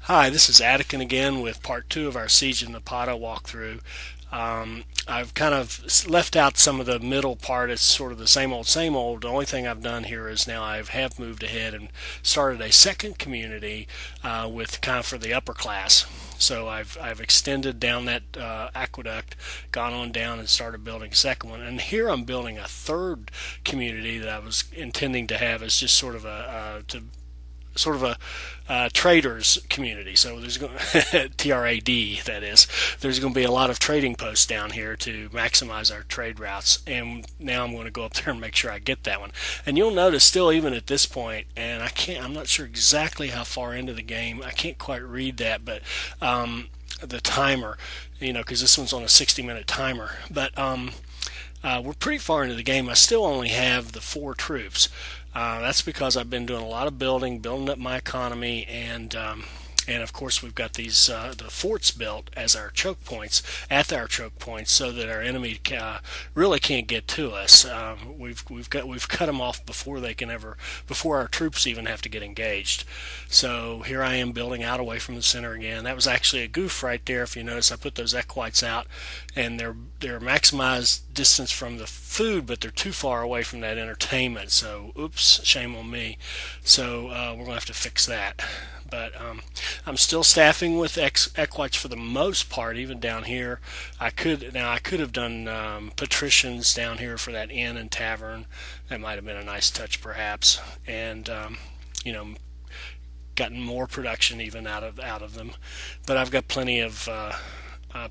Hi, this is Adekyn again with part two of our Siege of Napata walkthrough. I've kind of left out some of the middle part. It's sort of the same old, same old. The only thing I've done here is now I have moved ahead and started a second community with kind of for the upper class. So I've extended down that aqueduct, gone on down and started building a second one. And here I'm building a third community that I was intending to have as just sort of a to sort of a traders community. So there's going TRAD, that is. There's going to be a lot of trading posts down here to maximize our trade routes. And now I'm going to go up there and make sure I get that one. And you'll notice still even at this point, and I'm not sure exactly how far into the game. I can't quite read that, but the timer, because this one's on a 60-minute timer. But we're pretty far into the game. I still only have the 4 troops. That's because I've been doing a lot of building up my economy, and of course we've got these the forts built as our choke points so that our enemy really can't get to us. We've cut them off before our troops even have to get engaged. So here I am building out away from the center again. That was actually a goof right there. If you notice, I put those equites out, and they're maximized distance from the food, but they're too far away from that entertainment. So oops, shame on me. So we're gonna have to fix that. But I'm still staffing with equites for the most part, even down here. I could have done patricians down here for that inn and tavern. That might have been a nice touch, perhaps, and you know, gotten more production even out of them. But I've got plenty of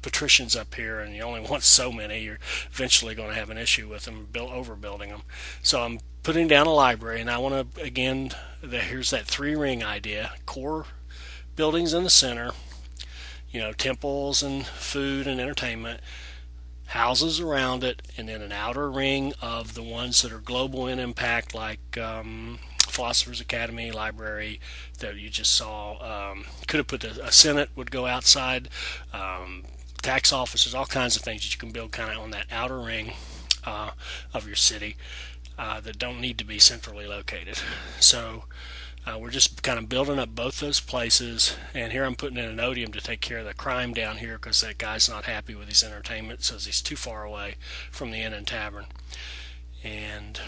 patricians up here, and you only want so many. You're eventually going to have an issue with them overbuilding them. So I'm putting down a library, and I want to again. Here's that 3-ring idea: core buildings in the center, temples and food and entertainment, houses around it, and then an outer ring of the ones that are global in impact, like Philosopher's Academy, library that you just saw. Could have put a Senate would go outside, tax offices, all kinds of things that you can build kind of on that outer ring of your city that don't need to be centrally located. So we're just kind of building up both those places, and here I'm putting in an odium to take care of the crime down here because that guy's not happy with his entertainment, says he's too far away from the inn and tavern. And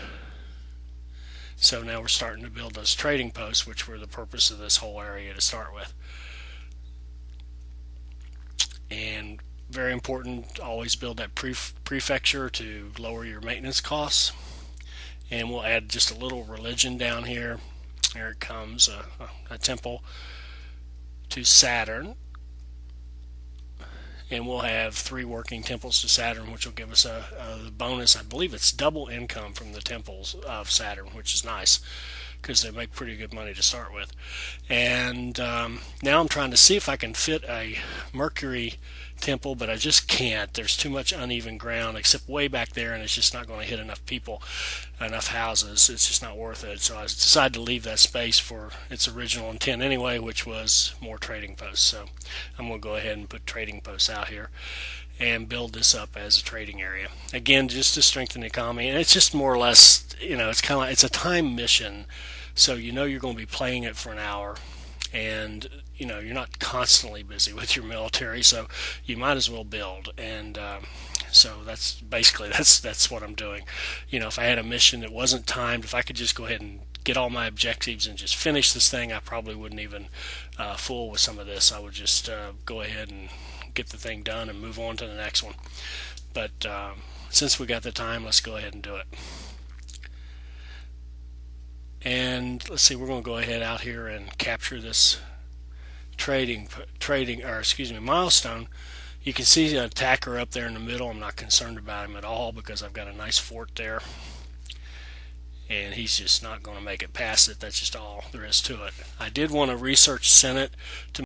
so now we're starting to build those trading posts, which were the purpose of this whole area to start with. And very important, always build that prefecture to lower your maintenance costs. And we'll add just a little religion down here. Here it comes, a temple to Saturn. And we'll have 3 working temples to Saturn, which will give us a bonus. I believe it's double income from the temples of Saturn, which is nice because they make pretty good money to start with. And now I'm trying to see if I can fit a Mercury temple, but I just can't. There's too much uneven ground, except way back there, and it's just not going to hit enough people, enough houses. It's just not worth it. So I decided to leave that space for its original intent anyway, which was more trading posts. So I'm going to go ahead and put trading posts out here and build this up as a trading area. Again, just to strengthen the economy. And it's just more or less, it's kind of like, it's a time mission. So you're going to be playing it for an hour, and you're not constantly busy with your military, so you might as well build. And so that's basically that's what I'm doing. If I had a mission that wasn't timed, if I could just go ahead and get all my objectives and just finish this thing, I probably wouldn't even fool with some of this. I would just go ahead and get the thing done and move on to the next one. But since we got the time, let's go ahead and do it. And let's see, we're going to go ahead out here and capture this milestone. You can see the attacker up there in the middle. I'm not concerned about him at all because I've got a nice fort there, and he's just not going to make it past it. That's just all there is to it. I did want to research Senate to